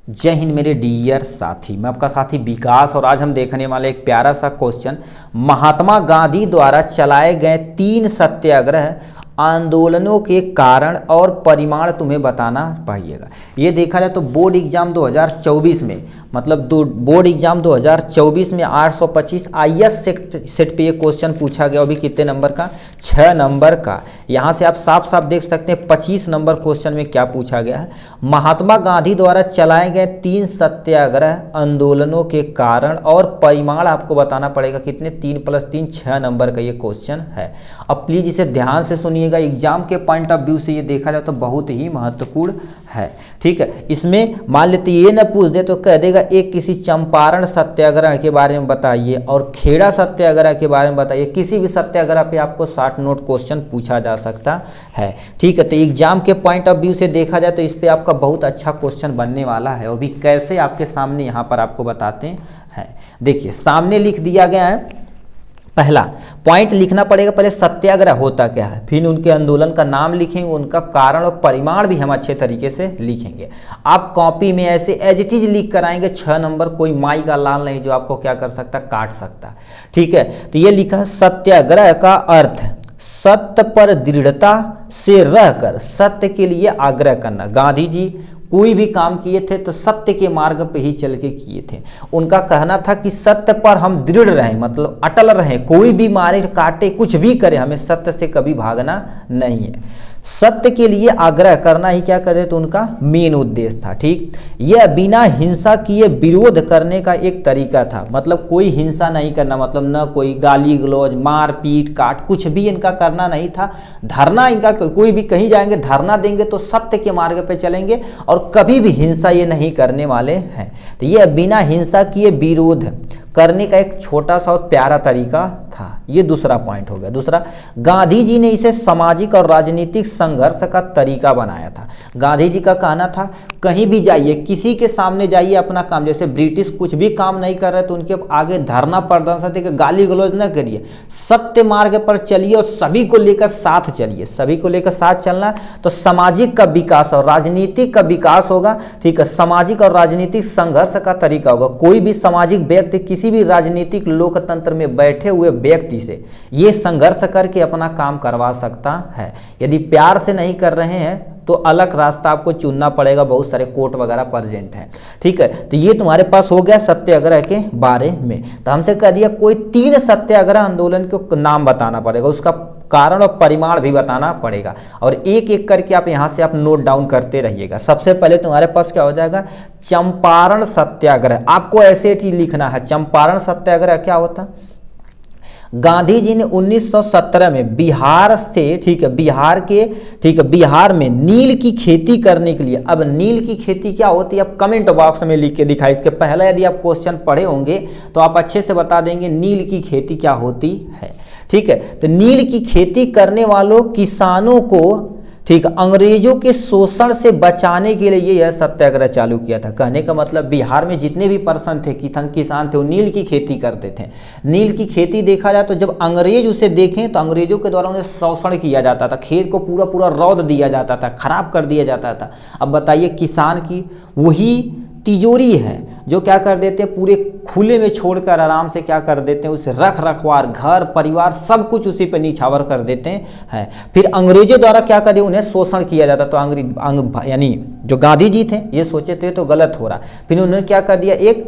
जय हिंद मेरे डियर साथी, मैं आपका साथी विकास और आज हम देखने वाले एक प्यारा सा क्वेश्चन महात्मा गांधी द्वारा चलाए गए 3 सत्याग्रह आंदोलनों के कारण और परिमाण तुम्हें बताना पाइएगा। ये देखा जाए तो बोर्ड एग्जाम 2024 में बोर्ड एग्जाम 2024 में 825 IS सेट पे ये क्वेश्चन पूछा गया। अभी कितने नंबर का? 6 नंबर का। यहाँ से आप साफ साफ देख सकते हैं 25 नंबर क्वेश्चन में क्या पूछा गया है। महात्मा गांधी द्वारा चलाए गए 3 सत्याग्रह आंदोलनों के कारण और परिमाण आपको बताना पड़ेगा। कितने? 3 + 3 6 नंबर का ये क्वेश्चन है। अब प्लीज इसे ध्यान से सुनिएगा, एग्जाम के पॉइंट ऑफ व्यू से ये देखा जाए तो बहुत ही महत्वपूर्ण है। ठीक है, इसमें मान लेते ये ना पूछ दे तो कह देगा एक किसी चंपारण सत्याग्रह के बारे में बताइए और खेड़ा सत्याग्रह के बारे में बताइए। किसी भी सत्याग्रह पे आपको 60 नोट क्वेश्चन पूछा जा सकता है। ठीक है, तो एग्जाम के पॉइंट ऑफ व्यू से देखा जाए तो इस पे आपका बहुत अच्छा क्वेश्चन बनने वाला है। और भी कैसे आपके सामने यहाँ पर आपको बताते हैं। देखिए सामने लिख दिया गया है। पहला पॉइंट लिखना पड़ेगा, पहले सत्याग्रह होता क्या है, फिर उनके आंदोलन का नाम लिखेंगे, उनका कारण और परिमाण भी हम अच्छे तरीके से लिखेंगे। आप कॉपी में ऐसे एज इट इज लिख कर आएंगे 6 नंबर, कोई माई का लाल नहीं जो आपको क्या कर सकता, काट सकता। ठीक है, तो ये लिखा सत्याग्रह का अर्थ सत्य पर दृढ़ता से रहकर सत्य के लिए आग्रह करना। गांधी जी कोई भी काम किए थे तो सत्य के मार्ग पे ही चल के किए थे। उनका कहना था कि सत्य पर हम दृढ़ रहें, मतलब अटल रहें, कोई भी मारे काटे कुछ भी करे, हमें सत्य से कभी भागना नहीं है। सत्य के लिए आग्रह करना ही क्या करे तो उनका मेन उद्देश्य था। ठीक, यह बिना हिंसा किए विरोध करने का एक तरीका था। मतलब कोई हिंसा नहीं करना, मतलब न कोई गाली गलौज मार पीट काट कुछ भी इनका करना नहीं था। धरना इनका कोई भी कहीं जाएंगे धरना देंगे तो सत्य के मार्ग पे चलेंगे और कभी भी हिंसा ये नहीं करने वाले हैं। तो यह बिना हिंसा किए विरोध करने का एक छोटा सा और प्यारा तरीका था। ये दूसरा पॉइंट हो गया। दूसरा, गांधी जी ने इसे सामाजिक और राजनीतिक संघर्ष का तरीका बनाया था। गांधी जी का कहना था कहीं भी जाइए, किसी के सामने जाइए, अपना काम, जैसे ब्रिटिश कुछ भी काम नहीं कर रहे तो उनके आगे धरना प्रदर्शन देकर गाली गलौज न करिए, सत्य मार्ग पर चलिए और सभी को लेकर साथ चलिए। सभी को लेकर साथ चलना तो सामाजिक का विकास और राजनीतिक का विकास होगा। ठीक है, सामाजिक और राजनीतिक संघर्ष का तरीका होगा। कोई भी सामाजिक व्यक्ति किसी भी राजनीतिक लोकतंत्र में बैठे हुए व्यक्ति से ये संघर्ष करके अपना काम करवा सकता है। यदि प्यार से नहीं कर रहे हैं तो अलग रास्ता आपको चुनना पड़ेगा। बहुत सारे कोर्ट वगैरह प्रेजेंट हैं। ठीक है, तो ये तुम्हारे पास हो गया सत्याग्रह के बारे में। तो हमसे कह दिया कोई 3 सत्याग्रह आंदोलन के नाम बताना पड़ेगा, उसका कारण और परिमाण भी बताना पड़ेगा और एक एक करके आप यहाँ से आप नोट डाउन करते रहिएगा। सबसे पहले तुम्हारे पास क्या हो जाएगा, चंपारण सत्याग्रह। आपको ऐसे ही लिखना है। चंपारण सत्याग्रह क्या होता? गांधी जी ने 1917 में बिहार से, बिहार में नील की खेती करने के लिए। अब नील की खेती क्या होती है आप कमेंट बॉक्स में लिख के दिखाई। इसके पहले यदि आप क्वेश्चन पढ़े होंगे तो आप अच्छे से बता देंगे नील की खेती क्या होती है। ठीक है, तो नील की खेती करने वालों किसानों को, ठीक, अंग्रेजों के शोषण से बचाने के लिए यह सत्याग्रह चालू किया था। कहने का मतलब बिहार में जितने भी पर्सन थे, किसान थे, वो नील की खेती करते थे। नील की खेती देखा जाए तो जब अंग्रेज उसे देखें तो अंग्रेजों के द्वारा उन्हें शोषण किया जाता था, खेत को पूरा पूरा रौद दिया जाता था, खराब कर दिया जाता था। अब बताइए किसान की वही तिजोरी है जो क्या कर देते हैं, पूरे खुले में छोड़कर आराम से क्या कर देते हैं, उसे रख रखवार घर परिवार सब कुछ उसी पे निछावर कर देते हैं। फिर अंग्रेजों द्वारा क्या करे, उन्हें शोषण किया जाता। तो यानी जो गांधी जी थे ये सोचे थे तो गलत हो रहा, फिर उन्होंने क्या कर दिया, एक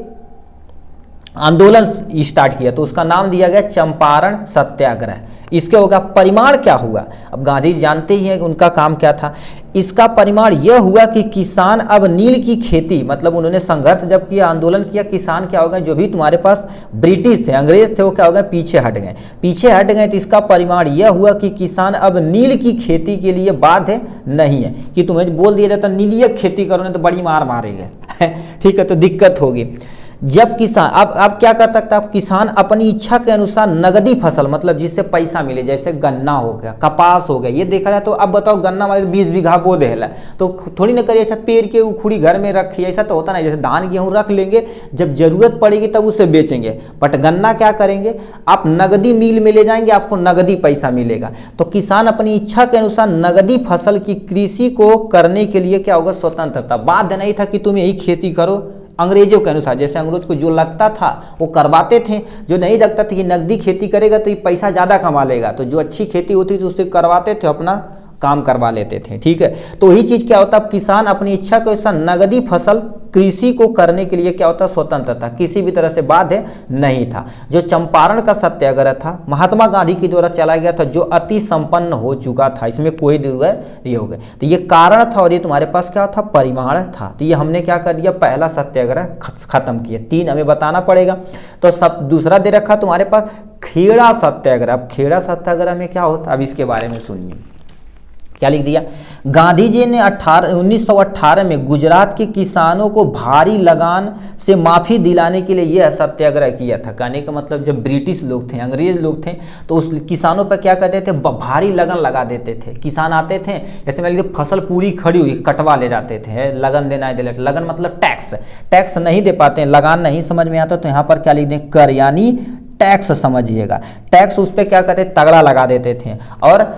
आंदोलन स्टार्ट किया तो उसका नाम दिया गया चंपारण सत्याग्रह। इसके होगा परिमाण क्या हुआ, अब गांधी जानते ही हैं कि उनका काम क्या था। इसका परिमाण यह हुआ कि किसान अब नील की खेती, मतलब उन्होंने संघर्ष जब किया, आंदोलन किया, किसान क्या हो गए, जो भी तुम्हारे पास ब्रिटिश थे, अंग्रेज थे, वो क्या हो गए, पीछे हट गए। तो इसका परिमाण यह हुआ कि किसान अब नील की खेती के लिए बाध्य नहीं है। कि तुम्हें बोल दिया जाता नीलिया खेती करो नहीं तो बड़ी मार मारेंगे ठीक है, तो दिक्कत होगी। जब किसान अब क्या कर सकता है, किसान अपनी इच्छा के अनुसार नगदी फसल, मतलब जिससे पैसा मिले, जैसे गन्ना हो गया, कपास हो गया, ये देखा जाए तो अब बताओ गन्ना वाले 20 बीघा बो देला तो थोड़ी ना करिए अच्छा पेड़ के उखुड़ी घर में रखिए, ऐसा तो होता नहीं। जैसे धान गेहूँ रख लेंगे, जब जरूरत पड़ेगी तब उसे बेचेंगे, बट गन्ना क्या करेंगे, आप नगदी मिल में ले जाएंगे, आपको नगदी पैसा मिलेगा। तो किसान अपनी इच्छा के अनुसार नगदी फसल की कृषि को करने के लिए क्या होगा, स्वतंत्रता। बाध्य नहीं था कि तुम यही खेती करो अंग्रेजों के अनुसार, जैसे अंग्रेज को जो लगता था वो करवाते थे, जो नहीं लगता था कि नगदी खेती करेगा तो ये पैसा ज़्यादा कमा लेगा, तो जो अच्छी खेती होती थी उससे करवाते थे, अपना काम करवा लेते थे, ठीक है। तो वही चीज़ क्या होता है, किसान अपनी इच्छा के अनुसार नगदी फसल कृषि को करने के लिए क्या होता है, स्वतंत्र था, किसी भी तरह से बाध्य नहीं था। जो चंपारण का सत्याग्रह था महात्मा गांधी के द्वारा चलाया गया था, जो अति संपन्न हो चुका था, इसमें कोई दुविधा नहीं हो गई। तो ये कारण था और ये तुम्हारे पास क्या था, परिमाण था। तो ये हमने क्या कर दिया, पहला सत्याग्रह खत्म किया। 3 हमें बताना पड़ेगा। तो सब दूसरा दे रखा तुम्हारे पास खेड़ा सत्याग्रह। अब खेड़ा सत्याग्रह में क्या होता, अब इसके बारे में सुनिए क्या लिख दिया। गांधी जी ने 1918 में गुजरात के किसानों को भारी लगान से माफ़ी दिलाने के लिए यह सत्याग्रह किया था। कहने का मतलब जब ब्रिटिश लोग थे, अंग्रेज लोग थे, तो उस किसानों पर क्या करते थे, भारी लगन लगा देते थे। किसान आते थे, जैसे मान लीजिए फसल पूरी खड़ी हुई, कटवा ले जाते थे, लगन देना है दिला। लगन मतलब टैक्स नहीं दे पाते हैं, लगान नहीं समझ में आता तो यहाँ पर क्या लिख दें, कर, यानी टैक्स समझिएगा। टैक्स उस पर क्या कहते, तगड़ा लगा देते थे। और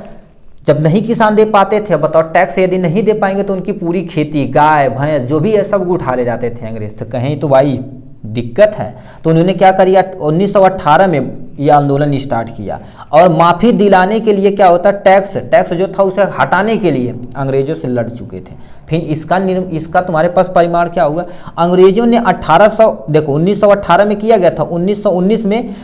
जब नहीं किसान दे पाते थे, बताओ टैक्स यदि नहीं दे पाएंगे तो उनकी पूरी खेती, गाय भैंस जो भी है सब उठा ले जाते थे अंग्रेज। तो कहीं तो भाई दिक्कत है। तो उन्होंने क्या किया, 1918 में यह आंदोलन स्टार्ट किया और माफ़ी दिलाने के लिए क्या होता, टैक्स जो था उसे हटाने के लिए अंग्रेजों से लड़ चुके थे। फिर इसका तुम्हारे पास परिमाण क्या होगा, अंग्रेजों ने 1918 में किया गया था, 1919 में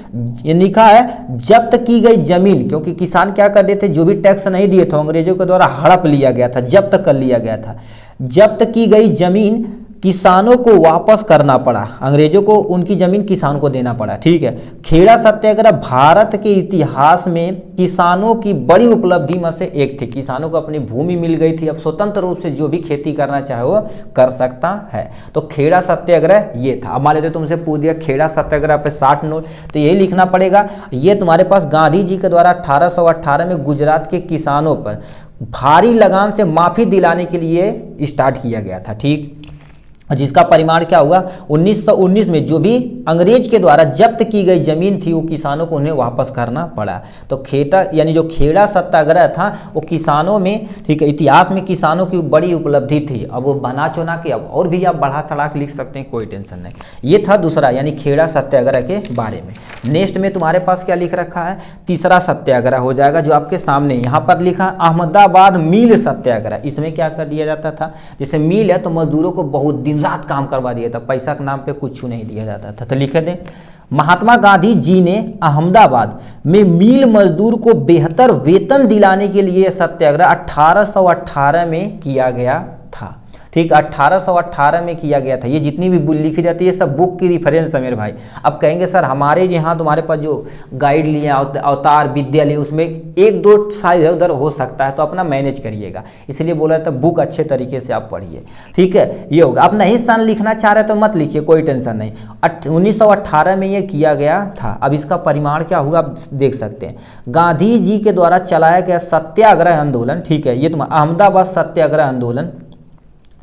ये लिखा है जब्त की गई जमीन, क्योंकि किसान क्या कर देते, जो भी टैक्स नहीं दिए थे अंग्रेजों के द्वारा हड़प लिया गया था, जब्त कर लिया गया था। जब्त की गई जमीन किसानों को वापस करना पड़ा, अंग्रेजों को उनकी जमीन किसान को देना पड़ा, ठीक है। खेड़ा सत्याग्रह भारत के इतिहास में किसानों की बड़ी उपलब्धि में से एक थी। किसानों को अपनी भूमि मिल गई थी, अब स्वतंत्र रूप से जो भी खेती करना चाहे वो कर सकता है। तो खेड़ा सत्याग्रह ये था। अब मान लेते तुमसे पूछ दिया खेड़ा सत्याग्रह पे 60 नोट, तो यही लिखना पड़ेगा। ये तुम्हारे पास गांधी जी के द्वारा 1818 में गुजरात के किसानों पर भारी लगान से माफ़ी दिलाने के लिए स्टार्ट किया गया था, ठीक। जिसका परिमाण क्या हुआ, 1919 में जो भी अंग्रेज के द्वारा जब्त की गई जमीन थी वो किसानों को उन्हें वापस करना पड़ा। तो खेड़ा यानी जो खेड़ा सत्याग्रह था वो किसानों में, ठीक है, इतिहास में किसानों की बड़ी उपलब्धि थी। अब वो बना चुना के अब और भी आप बढ़ा चढ़ा के लिख सकते हैं, कोई टेंशन नहीं। ये था दूसरा यानी खेड़ा सत्याग्रह के बारे में। नेक्स्ट में तुम्हारे पास क्या लिख रखा है, तीसरा सत्याग्रह हो जाएगा जो आपके सामने यहाँ पर लिखा अहमदाबाद मिल सत्याग्रह। इसमें क्या कर दिया जाता था, जैसे मिल है तो मजदूरों को बहुत दिन रात काम करवा दिया था, पैसा के नाम पे कुछ नहीं दिया जाता था। तो लिखे दें महात्मा गांधी जी ने अहमदाबाद में मिल मजदूर को बेहतर वेतन दिलाने के लिए सत्याग्रह 1818 में किया गया था, ठीक। 1818 में किया गया था। ये जितनी भी बुक लिखी जाती है सब बुक की रिफरेंस है मेरे भाई। अब कहेंगे सर हमारे यहाँ तुम्हारे पास जो गाइड लिए अवतार विद्या लिए उसमें 1-2 शायद उधर हो सकता है, तो अपना मैनेज करिएगा, इसलिए बोला था बुक अच्छे तरीके से आप पढ़िए, ठीक है। ये होगा। आप नहीं सन लिखना चाह रहे तो मत लिखिए, कोई टेंशन नहीं। 1918 में ये किया गया था। अब इसका परिमाण क्या हुआ आप देख सकते हैं। गांधी जी के द्वारा चलाया गया सत्याग्रह आंदोलन, ठीक है, ये तुम्हारा अहमदाबाद सत्याग्रह आंदोलन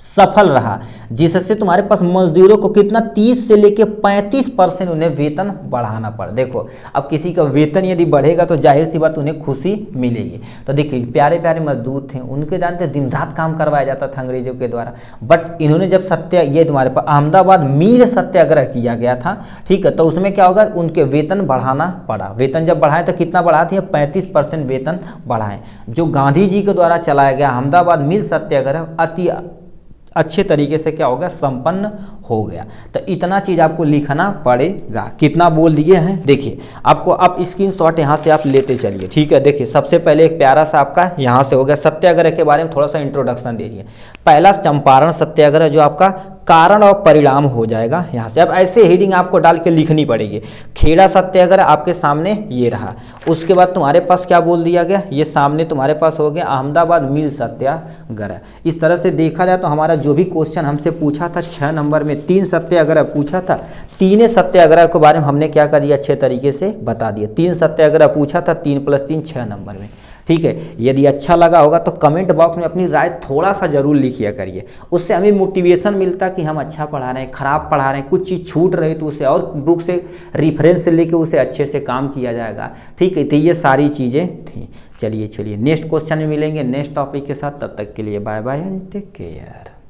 सफल रहा, जिससे तुम्हारे पास मजदूरों को कितना 30 से लेके 35% उन्हें वेतन बढ़ाना पड़ा। देखो अब किसी का वेतन यदि बढ़ेगा तो जाहिर सी बात उन्हें खुशी मिलेगी। तो देखिए प्यारे प्यारे मजदूर थे, उनके जानते दिन रात काम करवाया जाता था अंग्रेजों के द्वारा, बट इन्होंने जब ये तुम्हारे पास अहमदाबाद मिल सत्याग्रह किया गया था, ठीक है, तो उसमें क्या होगा उनके वेतन बढ़ाना पड़ा। वेतन जब बढ़ाए तो कितना बढ़ाते हैं, 35% वेतन बढ़ाएं। जो गांधी जी के द्वारा चलाया गया अहमदाबाद मिल सत्याग्रह अति अच्छे तरीके से क्या होगा, संपन्न हो गया। तो इतना चीज़ आपको लिखना पड़ेगा। कितना बोल दिए हैं देखिए, आपको आप स्क्रीनशॉट यहाँ से आप लेते चलिए, ठीक है। देखिए सबसे पहले एक प्यारा सा आपका यहाँ से हो गया, सत्याग्रह के बारे में थोड़ा सा इंट्रोडक्शन दे दिए। पहला चंपारण सत्याग्रह जो आपका कारण और परिणाम हो जाएगा यहाँ से। अब ऐसे हेडिंग आपको डाल के लिखनी पड़ेगी। खेड़ा सत्याग्रह आपके सामने ये रहा, उसके बाद तुम्हारे पास क्या बोल दिया गया, ये सामने तुम्हारे पास हो गया अहमदाबाद मिल सत्याग्रह। इस तरह से देखा जाए तो हमारा जो भी क्वेश्चन हमसे पूछा था 6 नंबर में 3 सत्याग्रह पूछा था, तीनों सत्याग्रह के बारे में हमने क्या कर दिया, अच्छे तरीके से बता दिया। 3 सत्याग्रह पूछा था, 3 + 3 6 नंबर में। ठीक है, यदि अच्छा लगा होगा तो कमेंट बॉक्स में अपनी राय थोड़ा सा जरूर लिखिया करिए, उससे हमें मोटिवेशन मिलता कि हम अच्छा पढ़ा रहे हैं, खराब पढ़ा रहे हैं, कुछ चीज़ छूट रही तो उसे और बुक से रेफरेंस से लेके उसे अच्छे से काम किया जाएगा। ठीक है, तो ये सारी चीज़ें थी। चलिए नेक्स्ट क्वेश्चन में मिलेंगे नेक्स्ट टॉपिक के साथ, तब तक के लिए bye bye and take care.